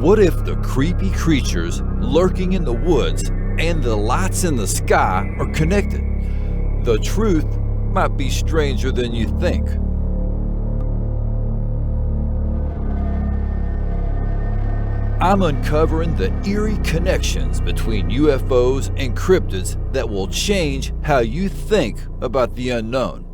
What if the creepy creatures lurking in the woods and the lights in the sky are connected? The truth might be stranger than you think. I'm uncovering the eerie connections between UFOs and cryptids that will change how you think about the unknown.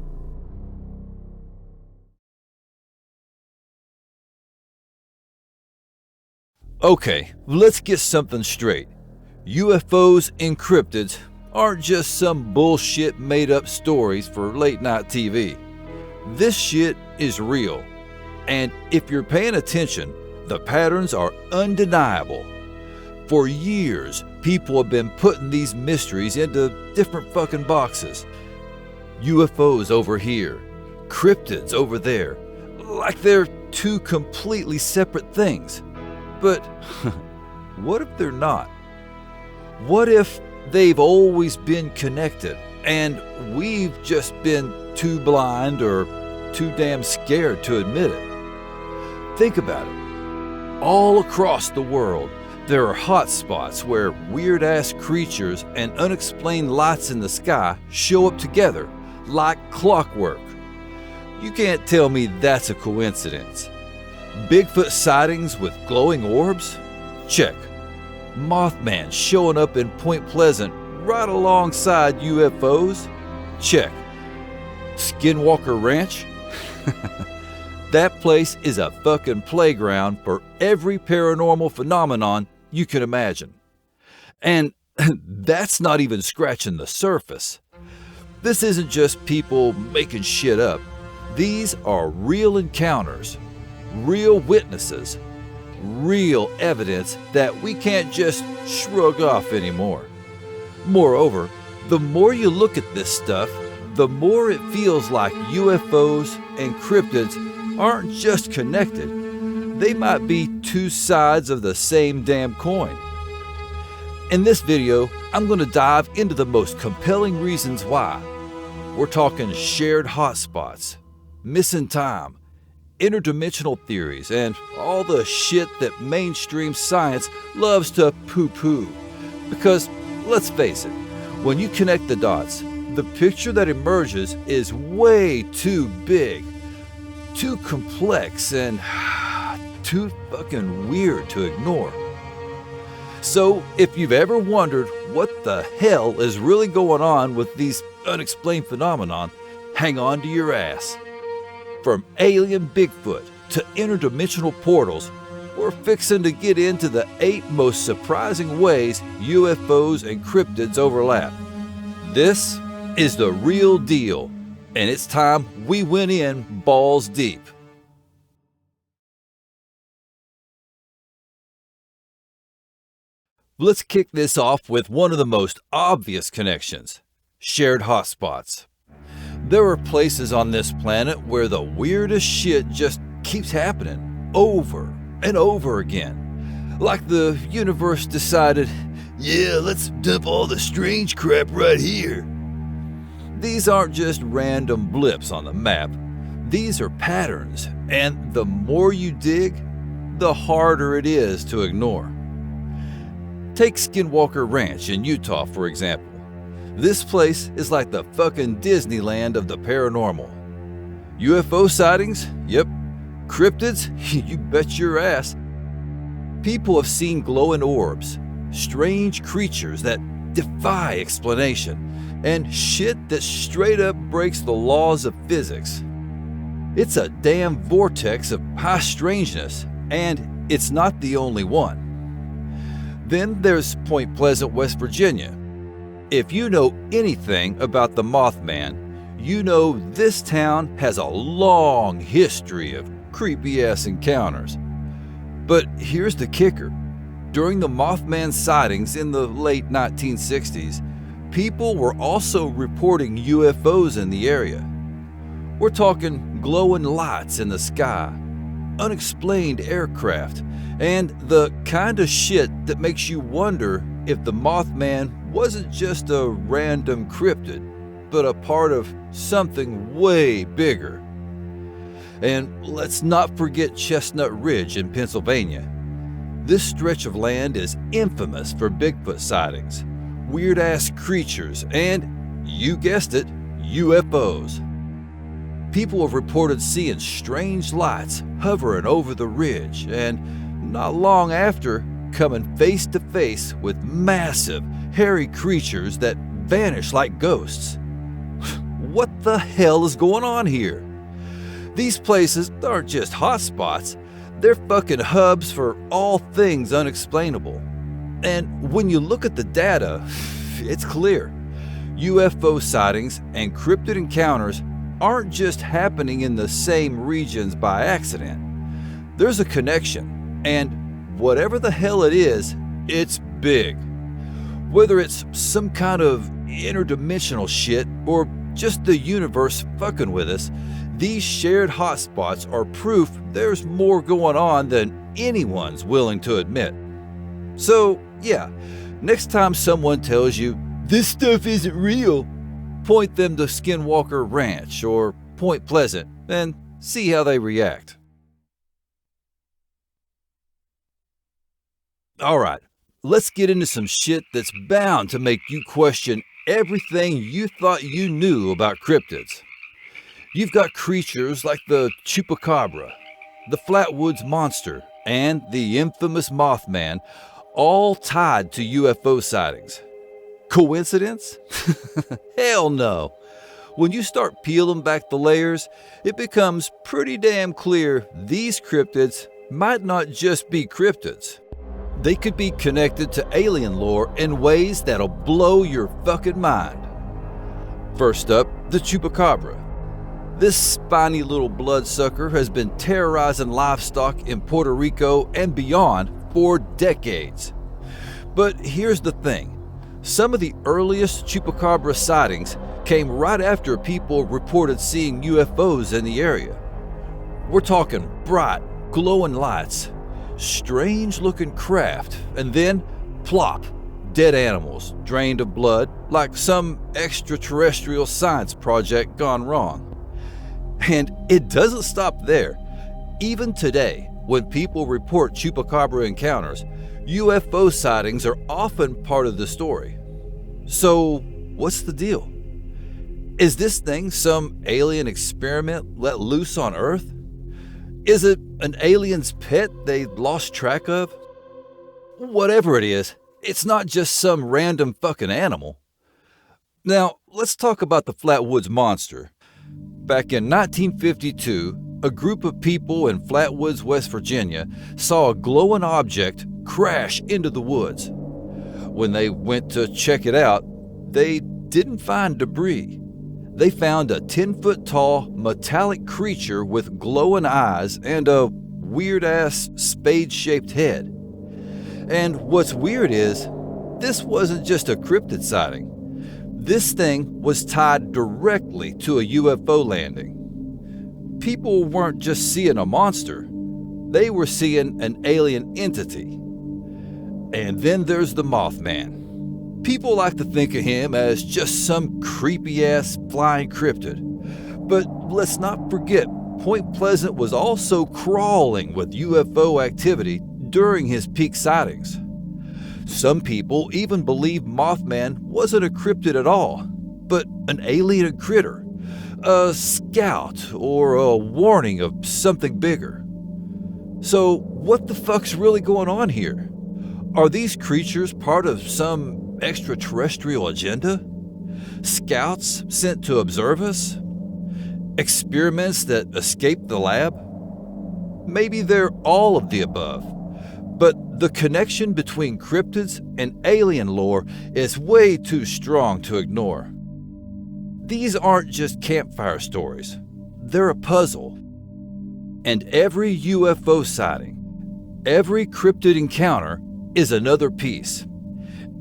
Okay, let's get something straight. UFOs and cryptids aren't just some bullshit made-up stories for late-night TV. This shit is real, and if you're paying attention, the patterns are undeniable. For years, people have been putting these mysteries into different fucking boxes. UFOs over here, cryptids over there, like they're two completely separate things. But what if they're not? What if they've always been connected and we've just been too blind or too damn scared to admit it? Think about it. All across the world, there are hotspots where weird-ass creatures and unexplained lights in the sky show up together like clockwork. You can't tell me that's a coincidence. Bigfoot sightings with glowing orbs? Check. Mothman showing up in Point Pleasant right alongside UFOs? Check. Skinwalker Ranch? That place is a fucking playground for every paranormal phenomenon you can imagine. And that's not even scratching the surface. This isn't just people making shit up. These are real encounters, real witnesses, real evidence that we can't just shrug off anymore. Moreover, the more you look at this stuff, the more it feels like UFOs and cryptids aren't just connected. They might be two sides of the same damn coin. In this video, I'm going to dive into the most compelling reasons why. We're talking shared hotspots, missing time, interdimensional theories, and all the shit that mainstream science loves to poo-poo. Because, let's face it, when you connect the dots, the picture that emerges is way too big, too complex, and too fucking weird to ignore. So, if you've ever wondered what the hell is really going on with these unexplained phenomenon, hang on to your ass. From alien Bigfoot to interdimensional portals, we're fixing to get into the 8 most surprising ways UFOs and cryptids overlap. This is the real deal, and it's time we went in balls deep. Let's kick this off with one of the most obvious connections: shared hotspots. There are places on this planet where the weirdest shit just keeps happening over and over again. Like the universe decided, yeah, let's dump all the strange crap right here. These aren't just random blips on the map. These are patterns, and the more you dig, the harder it is to ignore. Take Skinwalker Ranch in Utah, for example. This place is like the fucking Disneyland of the paranormal. UFO sightings? Yep. Cryptids? You bet your ass. People have seen glowing orbs, strange creatures that defy explanation, and shit that straight up breaks the laws of physics. It's a damn vortex of high strangeness, and it's not the only one. Then there's Point Pleasant, West Virginia. If you know anything about the Mothman, you know this town has a long history of creepy-ass encounters. But here's the kicker. During the Mothman sightings in the late 1960s, people were also reporting UFOs in the area. We're talking glowing lights in the sky, unexplained aircraft, and the kind of shit that makes you wonder if the Mothman wasn't just a random cryptid, but a part of something way bigger. And let's not forget Chestnut Ridge in Pennsylvania. This stretch of land is infamous for Bigfoot sightings, weird-ass creatures, and, you guessed it, UFOs. People have reported seeing strange lights hovering over the ridge and, not long after, coming face to face with massive, hairy creatures that vanish like ghosts. What the hell is going on here? These places aren't just hotspots, they're fucking hubs for all things unexplainable. And when you look at the data, it's clear. UFO sightings and cryptid encounters aren't just happening in the same regions by accident. There's a connection, and whatever the hell it is, it's big. Whether it's some kind of interdimensional shit or just the universe fucking with us, these shared hotspots are proof there's more going on than anyone's willing to admit. So, yeah, next time someone tells you, "This stuff isn't real," point them to Skinwalker Ranch or Point Pleasant and see how they react. Alright, let's get into some shit that's bound to make you question everything you thought you knew about cryptids. You've got creatures like the chupacabra, the Flatwoods Monster, and the infamous Mothman, all tied to UFO sightings. Coincidence? Hell no. When you start peeling back the layers, it becomes pretty damn clear these cryptids might not just be cryptids. They could be connected to alien lore in ways that'll blow your fucking mind. First up, the chupacabra. This spiny little bloodsucker has been terrorizing livestock in Puerto Rico and beyond for decades. But here's the thing. Some of the earliest chupacabra sightings came right after people reported seeing UFOs in the area. We're talking bright, glowing lights, strange-looking craft, and then, plop, dead animals drained of blood like some extraterrestrial science project gone wrong. And it doesn't stop there. Even today, when people report chupacabra encounters, UFO sightings are often part of the story. So, what's the deal? Is this thing some alien experiment let loose on Earth? Is it an alien's pet they lost track of? Whatever it is, it's not just some random fucking animal. Now, let's talk about the Flatwoods Monster. Back in 1952, a group of people in Flatwoods, West Virginia, saw a glowing object crash into the woods. When they went to check it out, they didn't find debris. They found a 10-foot-tall metallic creature with glowing eyes and a weird-ass spade-shaped head. And what's weird is, this wasn't just a cryptid sighting. This thing was tied directly to a UFO landing. People weren't just seeing a monster, they were seeing an alien entity. And then there's the Mothman. People like to think of him as just some creepy-ass flying cryptid. But let's not forget, Point Pleasant was also crawling with UFO activity during his peak sightings. Some people even believe Mothman wasn't a cryptid at all, but an alien critter, a scout, or a warning of something bigger. So what the fuck's really going on here? Are these creatures part of some extraterrestrial agenda? Scouts sent to observe us? Experiments that escaped the lab? Maybe they're all of the above. But the connection between cryptids and alien lore is way too strong to ignore. These aren't just campfire stories. They're a puzzle. And every UFO sighting, every cryptid encounter is another piece.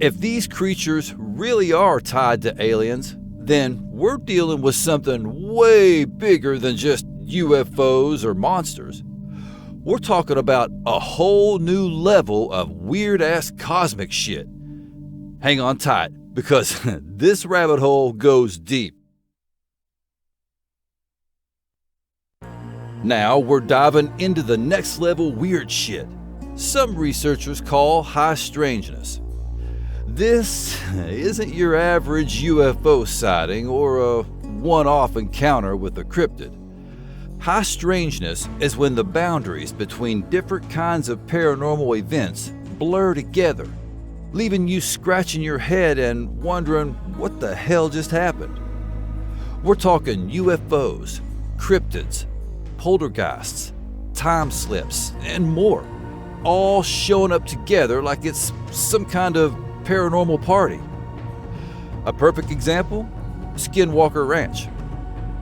If these creatures really are tied to aliens, then we're dealing with something way bigger than just UFOs or monsters. We're talking about a whole new level of weird-ass cosmic shit. Hang on tight, because this rabbit hole goes deep. Now we're diving into the next level weird shit. some researchers call high strangeness. This isn't your average UFO sighting or a one-off encounter with a cryptid. High strangeness is when the boundaries between different kinds of paranormal events blur together, leaving you scratching your head and wondering what the hell just happened. We're talking UFOs, cryptids, poltergeists, time slips, and more, all showing up together like it's some kind of paranormal party. A perfect example? Skinwalker Ranch.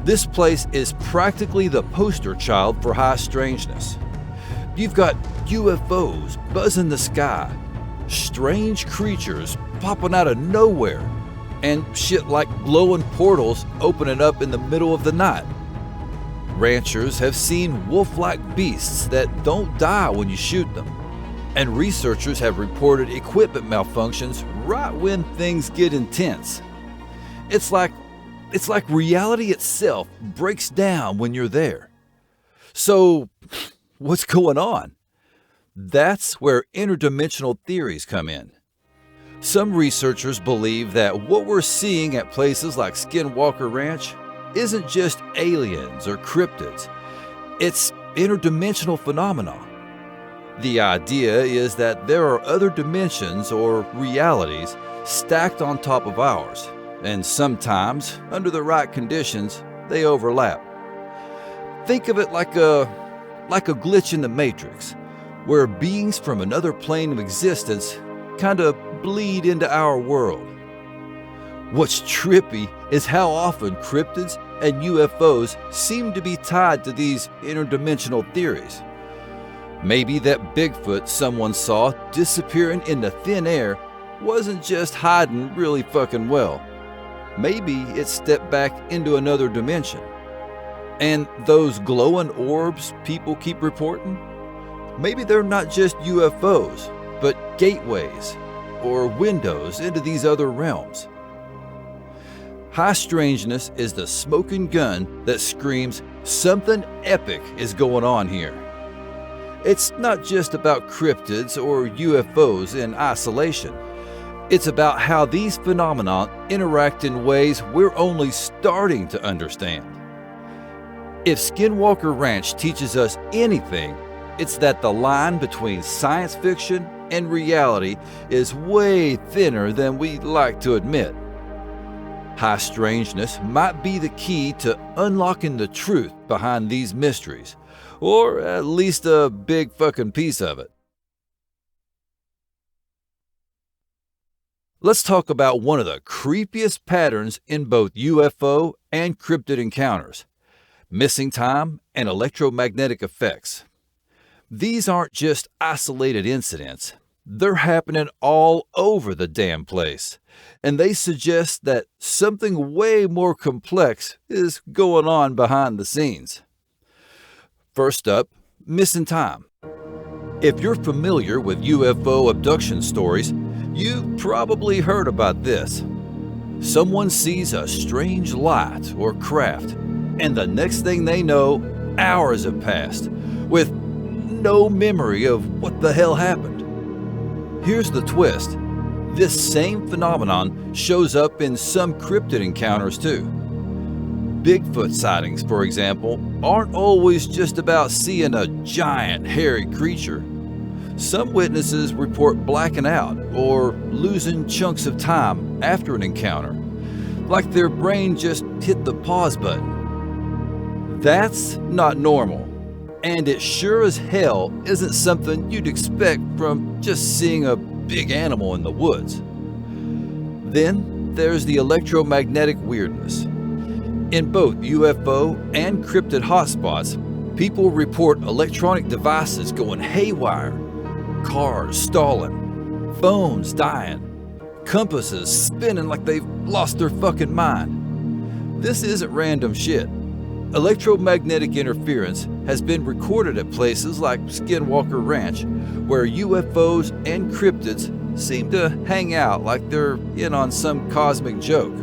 This place is practically the poster child for high strangeness. You've got UFOs buzzing the sky, strange creatures popping out of nowhere, and shit like glowing portals opening up in the middle of the night. Ranchers have seen wolf-like beasts that don't die when you shoot them, and researchers have reported equipment malfunctions right when things get intense. It's like reality itself breaks down when you're there. So, what's going on? That's where interdimensional theories come in. Some researchers believe that what we're seeing at places like Skinwalker Ranch isn't just aliens or cryptids. It's interdimensional phenomena. The idea is that there are other dimensions or realities stacked on top of ours, and sometimes, under the right conditions, they overlap. Think of it like a glitch in the Matrix, where beings from another plane of existence kind of bleed into our world. What's trippy is how often cryptids and UFOs seem to be tied to these interdimensional theories. Maybe that Bigfoot someone saw disappearing into thin air wasn't just hiding really fucking well. Maybe it stepped back into another dimension. And those glowing orbs people keep reporting? Maybe they're not just UFOs, but gateways or windows into these other realms. High strangeness is the smoking gun that screams, something epic is going on here. It's not just about cryptids or UFOs in isolation. It's about how these phenomena interact in ways we're only starting to understand. If Skinwalker Ranch teaches us anything, it's that the line between science fiction and reality is way thinner than we'd like to admit. High strangeness might be the key to unlocking the truth behind these mysteries, or at least a big fucking piece of it. Let's talk about one of the creepiest patterns in both UFO and cryptid encounters: missing time and electromagnetic effects. These aren't just isolated incidents. They're happening all over the damn place, and they suggest that something way more complex is going on behind the scenes. First up, missing time. If you're familiar with UFO abduction stories, you've probably heard about this. Someone sees a strange light or craft, and the next thing they know, hours have passed, with no memory of what the hell happened. Here's the twist. This same phenomenon shows up in some cryptid encounters too. Bigfoot sightings, for example, aren't always just about seeing a giant, hairy creature. Some witnesses report blacking out or losing chunks of time after an encounter, like their brain just hit the pause button. That's not normal, and it sure as hell isn't something you'd expect from just seeing a big animal in the woods. Then there's the electromagnetic weirdness. In both UFO and cryptid hotspots, people report electronic devices going haywire, cars stalling, phones dying, compasses spinning like they've lost their fucking mind. This isn't random shit. Electromagnetic interference has been recorded at places like Skinwalker Ranch, where UFOs and cryptids seem to hang out like they're in on some cosmic joke.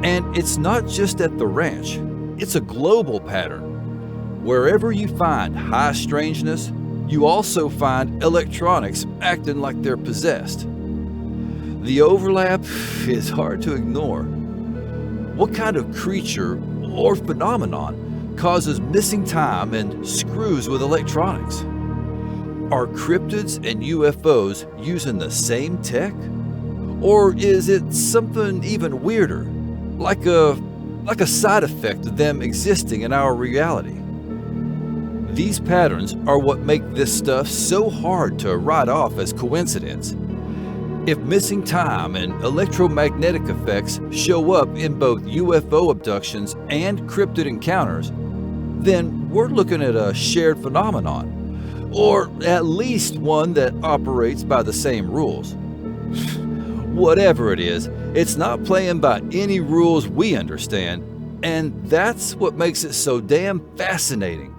And it's not just at the ranch, it's a global pattern. Wherever you find high strangeness, You also find electronics acting like they're possessed. The overlap is hard to ignore. What kind of creature or phenomenon causes missing time and screws with electronics? Are cryptids and UFOs using the same tech? Or is it something even weirder, like a side effect of them existing in our reality? These patterns are what make this stuff so hard to write off as coincidence. If missing time and electromagnetic effects show up in both UFO abductions and cryptid encounters, then we're looking at a shared phenomenon, or at least one that operates by the same rules. Whatever it is, it's not playing by any rules we understand, and that's what makes it so damn fascinating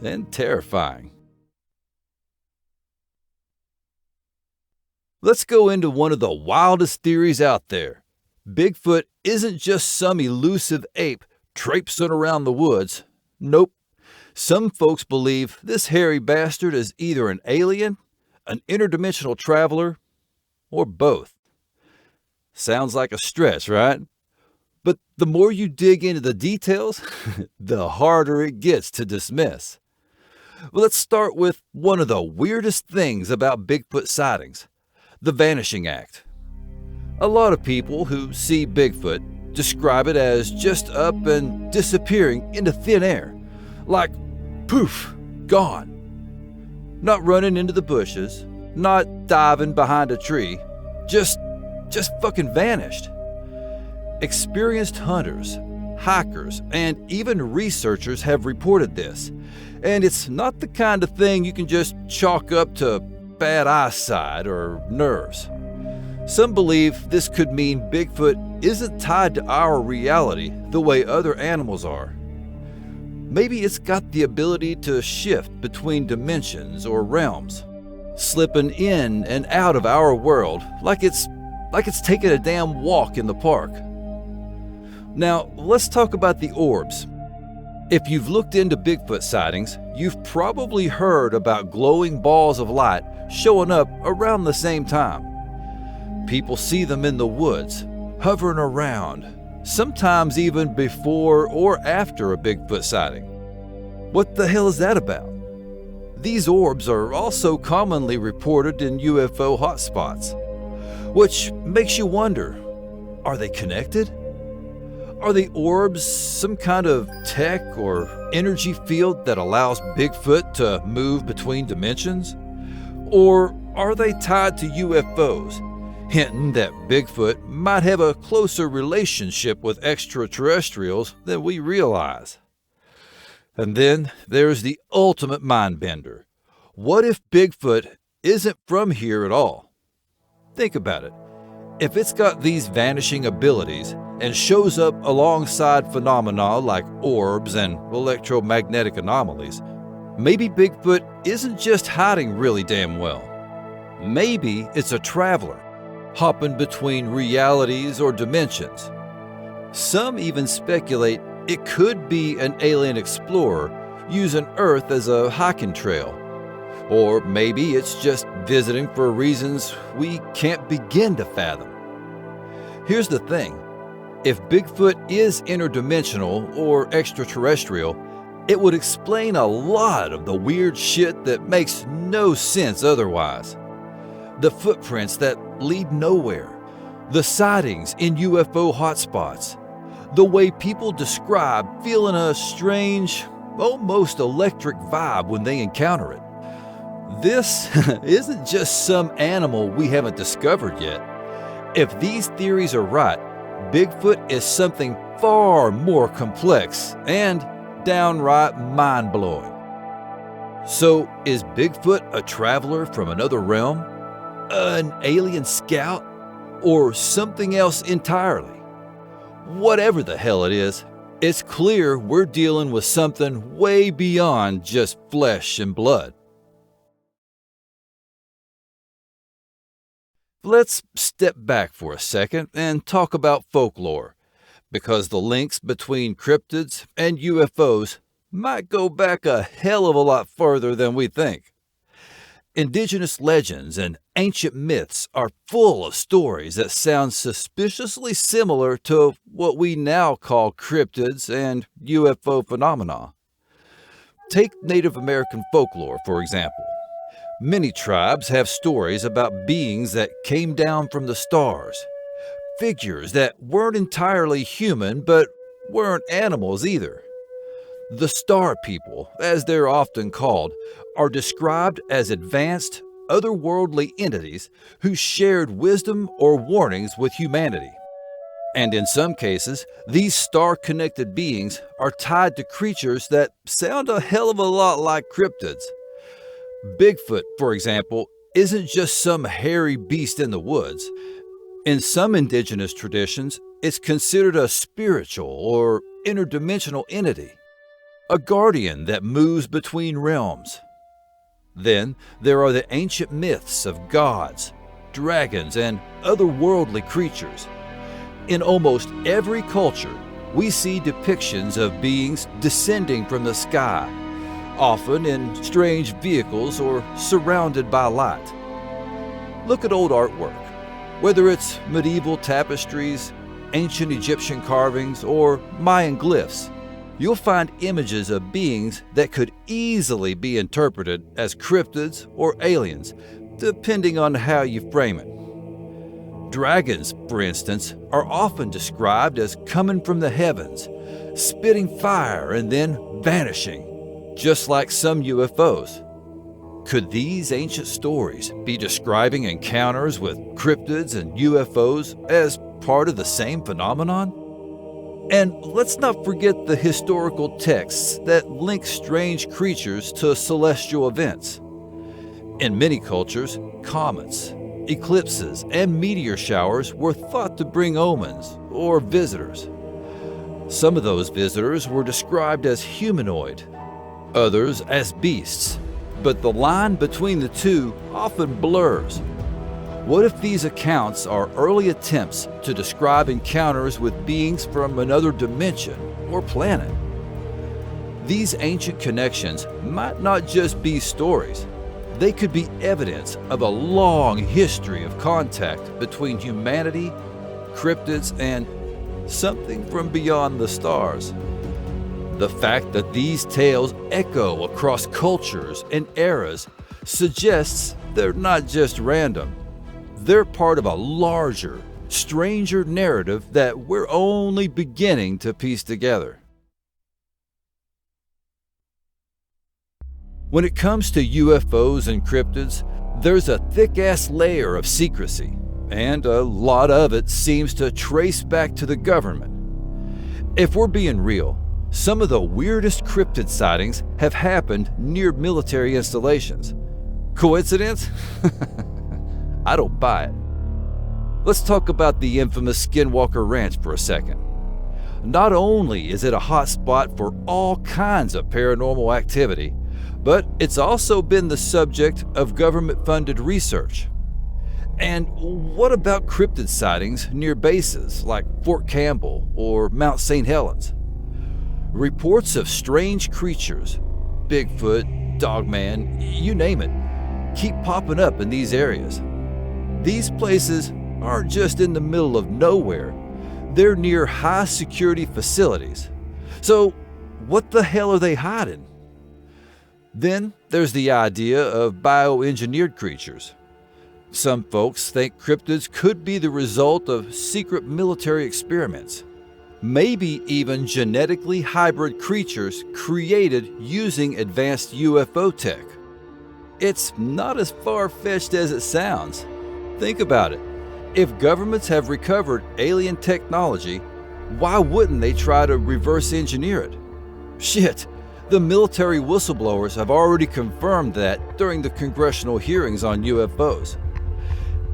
and terrifying. Let's go into one of the wildest theories out there. Bigfoot isn't just some elusive ape traipsing around the woods. Nope. Some folks believe this hairy bastard is either an alien, an interdimensional traveler, or both. Sounds like a stretch, right? But the more you dig into the details, the harder it gets to dismiss. Well, let's start with one of the weirdest things about Bigfoot sightings: the vanishing act. A lot of people who see Bigfoot describe it as just up and disappearing into thin air, like poof, gone. Not running into the bushes, not diving behind a tree, just fucking vanished. Experienced hunters, hikers, and even researchers have reported this, and it's not the kind of thing you can just chalk up to bad eyesight or nerves. Some believe this could mean Bigfoot isn't tied to our reality the way other animals are. Maybe it's got the ability to shift between dimensions or realms, slipping in and out of our world like it's taking a damn walk in the park. Now, let's talk about the orbs. If you've looked into Bigfoot sightings, you've probably heard about glowing balls of light showing up around the same time. People see them in the woods, hovering around, sometimes even before or after a Bigfoot sighting. What the hell is that about? These orbs are also commonly reported in UFO hotspots, which makes you wonder, are they connected? Are the orbs some kind of tech or energy field that allows Bigfoot to move between dimensions? Or are they tied to UFOs, hinting that Bigfoot might have a closer relationship with extraterrestrials than we realize? And then there's the ultimate mind-bender. What if Bigfoot isn't from here at all? Think about it. If it's got these vanishing abilities and shows up alongside phenomena like orbs and electromagnetic anomalies, maybe Bigfoot isn't just hiding really damn well. Maybe it's a traveler, hopping between realities or dimensions. Some even speculate it could be an alien explorer using Earth as a hiking trail. Or maybe it's just visiting for reasons we can't begin to fathom. Here's the thing. If Bigfoot is interdimensional or extraterrestrial, it would explain a lot of the weird shit that makes no sense otherwise. The footprints that lead nowhere, the sightings in UFO hotspots, the way people describe feeling a strange, almost electric vibe when they encounter it. This isn't just some animal we haven't discovered yet. If these theories are right, Bigfoot is something far more complex and downright mind-blowing. So, is Bigfoot a traveler from another realm? An alien scout? Or something else entirely? Whatever the hell it is, it's clear we're dealing with something way beyond just flesh and blood. Let's step back for a second and talk about folklore, because the links between cryptids and UFOs might go back a hell of a lot further than we think. Indigenous legends and ancient myths are full of stories that sound suspiciously similar to what we now call cryptids and UFO phenomena. Take Native American folklore, for example. Many tribes have stories about beings that came down from the stars, figures that weren't entirely human but weren't animals either. The Star People, as they're often called, are described as advanced, otherworldly entities who shared wisdom or warnings with humanity. And in some cases, these star-connected beings are tied to creatures that sound a hell of a lot like cryptids. Bigfoot, for example, isn't just some hairy beast in the woods. In some indigenous traditions, it's considered a spiritual or interdimensional entity, a guardian that moves between realms. Then there are the ancient myths of gods, dragons, and otherworldly creatures. In almost every culture, we see depictions of beings descending from the sky, often in strange vehicles or surrounded by light. Look at old artwork. Whether it's medieval tapestries, ancient Egyptian carvings, or Mayan glyphs, you'll find images of beings that could easily be interpreted as cryptids or aliens, depending on how you frame it. Dragons, for instance, are often described as coming from the heavens, spitting fire and then vanishing, just like some UFOs. Could these ancient stories be describing encounters with cryptids and UFOs as part of the same phenomenon? And let's not forget the historical texts that link strange creatures to celestial events. In many cultures, comets, eclipses, and meteor showers were thought to bring omens or visitors. Some of those visitors were described as humanoid, others as beasts, but the line between the two often blurs. What if these accounts are early attempts to describe encounters with beings from another dimension or planet? These ancient connections might not just be stories. They could be evidence of a long history of contact between humanity, cryptids, and something from beyond the stars. The fact that these tales echo across cultures and eras suggests they're not just random. They're part of a larger, stranger narrative that we're only beginning to piece together. When it comes to UFOs and cryptids, there's a thick-ass layer of secrecy, and a lot of it seems to trace back to the government. If we're being real, some of the weirdest cryptid sightings have happened near military installations. Coincidence? I don't buy it. Let's talk about the infamous Skinwalker Ranch for a second. Not only is it a hotspot for all kinds of paranormal activity, but it's also been the subject of government-funded research. And what about cryptid sightings near bases like Fort Campbell or Mount St. Helens? Reports of strange creatures, Bigfoot, Dogman, you name it, keep popping up in these areas. These places aren't just in the middle of nowhere, they're near high-security facilities. So what the hell are they hiding? Then there's the idea of bioengineered creatures. Some folks think cryptids could be the result of secret military experiments, maybe even genetically hybrid creatures created using advanced UFO tech. It's not as far-fetched as it sounds. Think about it. If governments have recovered alien technology, why wouldn't they try to reverse engineer it? Shit, the military whistleblowers have already confirmed that during the congressional hearings on UFOs.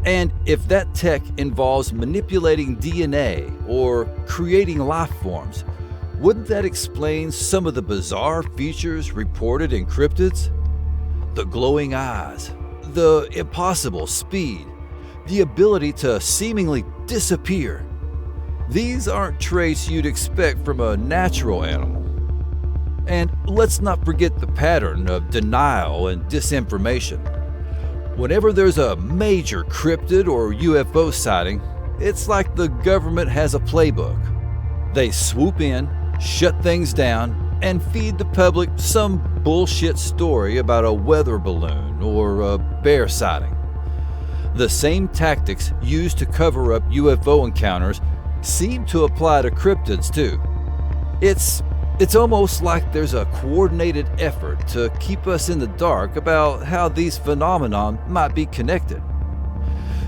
And if that tech involves manipulating DNA or creating life forms, wouldn't that explain some of the bizarre features reported in cryptids? The glowing eyes, the impossible speed, the ability to seemingly disappear. These aren't traits you'd expect from a natural animal. And let's not forget the pattern of denial and disinformation. Whenever there's a major cryptid or UFO sighting, it's like the government has a playbook. They swoop in, shut things down, and feed the public some bullshit story about a weather balloon or a bear sighting. The same tactics used to cover up UFO encounters seem to apply to cryptids too. It's almost like there's a coordinated effort to keep us in the dark about how these phenomena might be connected.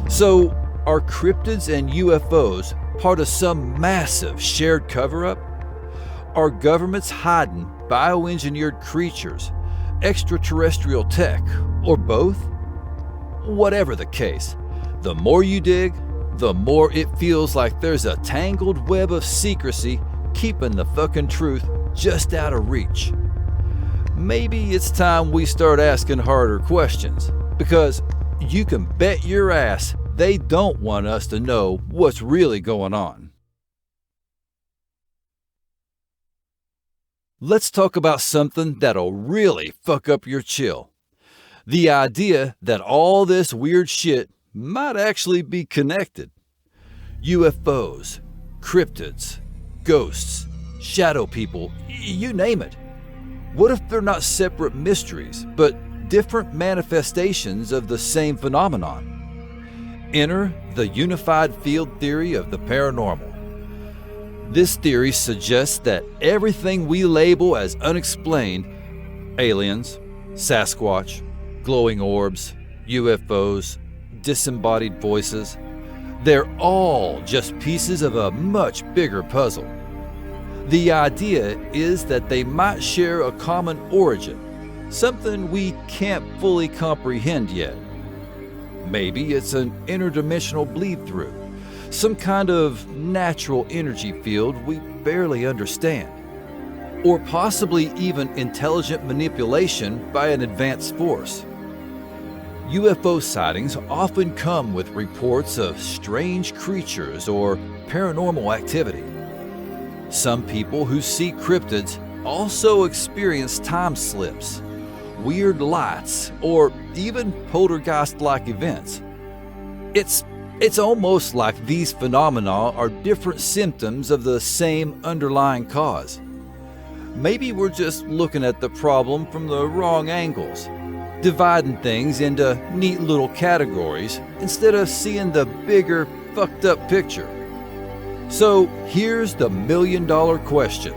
So, are cryptids and UFOs part of some massive shared cover-up? Are governments hiding bioengineered creatures, extraterrestrial tech, or both? Whatever the case, the more you dig, the more it feels like there's a tangled web of secrecy keeping the fucking truth just out of reach. Maybe it's time we start asking harder questions, because you can bet your ass they don't want us to know what's really going on. Let's talk about something that'll really fuck up your chill. The idea that all this weird shit might actually be connected. UFOs, cryptids, ghosts, shadow people, you name it. What if they're not separate mysteries, but different manifestations of the same phenomenon? Enter the unified field theory of the paranormal. This theory suggests that everything we label as unexplained, aliens, Sasquatch, glowing orbs, UFOs, disembodied voices, they're all just pieces of a much bigger puzzle. The idea is that they might share a common origin, something we can't fully comprehend yet. Maybe it's an interdimensional bleed-through, some kind of natural energy field we barely understand, or possibly even intelligent manipulation by an advanced force. UFO sightings often come with reports of strange creatures or paranormal activity. Some people who see cryptids also experience time slips, weird lights, or even poltergeist-like events. It's almost like these phenomena are different symptoms of the same underlying cause. Maybe we're just looking at the problem from the wrong angles, dividing things into neat little categories instead of seeing the bigger, fucked up picture. So here's the million-dollar question.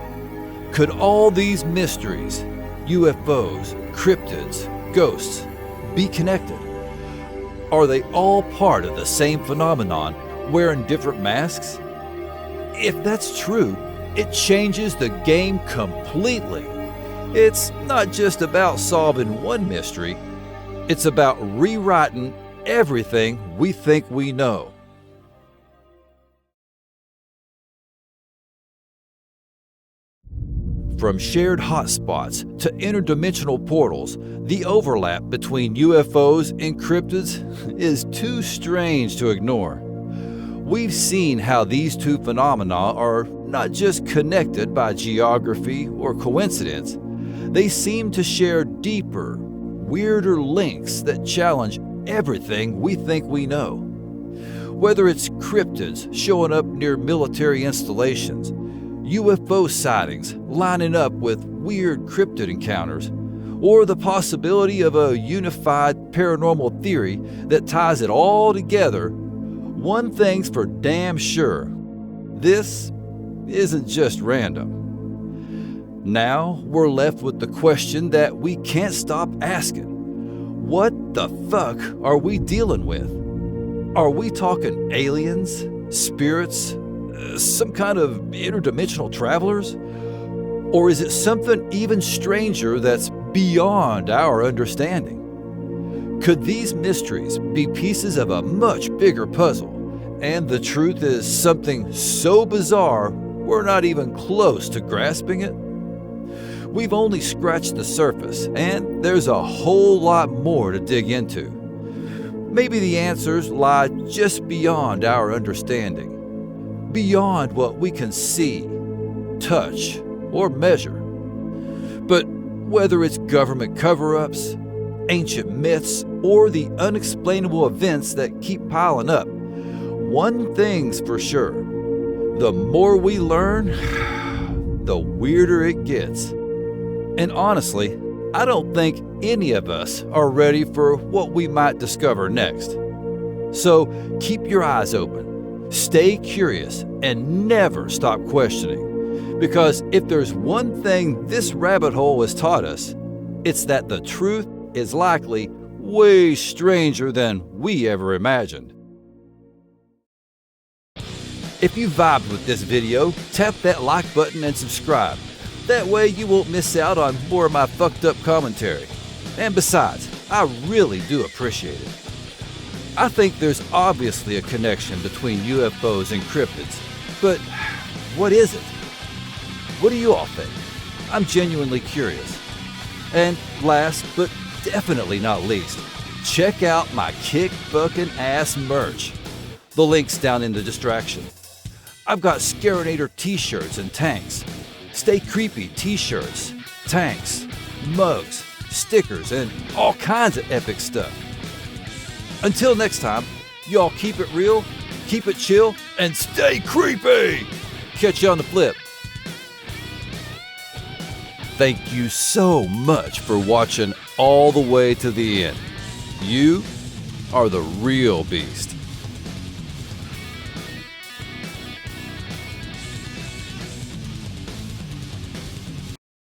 Could all these mysteries, UFOs, cryptids, ghosts, be connected? Are they all part of the same phenomenon, wearing different masks? If that's true, it changes the game completely. It's not just about solving one mystery, it's about rewriting everything we think we know. From shared hotspots to interdimensional portals, the overlap between UFOs and cryptids is too strange to ignore. We've seen how these two phenomena are not just connected by geography or coincidence, they seem to share deeper, weirder links that challenge everything we think we know. Whether it's cryptids showing up near military installations, UFO sightings lining up with weird cryptid encounters, or the possibility of a unified paranormal theory that ties it all together, one thing's for damn sure: this isn't just random. Now we're left with the question that we can't stop asking. What the fuck are we dealing with? Are we talking aliens, spirits, some kind of interdimensional travelers? Or is it something even stranger that's beyond our understanding? Could these mysteries be pieces of a much bigger puzzle, and the truth is something so bizarre we're not even close to grasping it? We've only scratched the surface, and there's a whole lot more to dig into. Maybe the answers lie just beyond our understanding, beyond what we can see, touch, or measure. But whether it's government cover-ups, ancient myths, or the unexplainable events that keep piling up. One thing's for sure: the more we learn, the weirder it gets. And honestly, I don't think any of us are ready for what we might discover next. So keep your eyes open, stay curious, and never stop questioning. Because if there's one thing this rabbit hole has taught us, it's that the truth is likely way stranger than we ever imagined. If you vibed with this video, tap that like button and subscribe. That way you won't miss out on more of my fucked up commentary. And besides, I really do appreciate it. I think there's obviously a connection between UFOs and cryptids, but what is it? What do you all think? I'm genuinely curious. And last but definitely not least, check out my kick-fucking-ass merch. The link's down in the distraction. I've got Scarinator t-shirts and tanks, Stay Creepy t-shirts, tanks, mugs, stickers, and all kinds of epic stuff. Until next time, y'all keep it real, keep it chill, and stay creepy! Catch you on the flip. Thank you so much for watching all the way to the end. You are the real beast.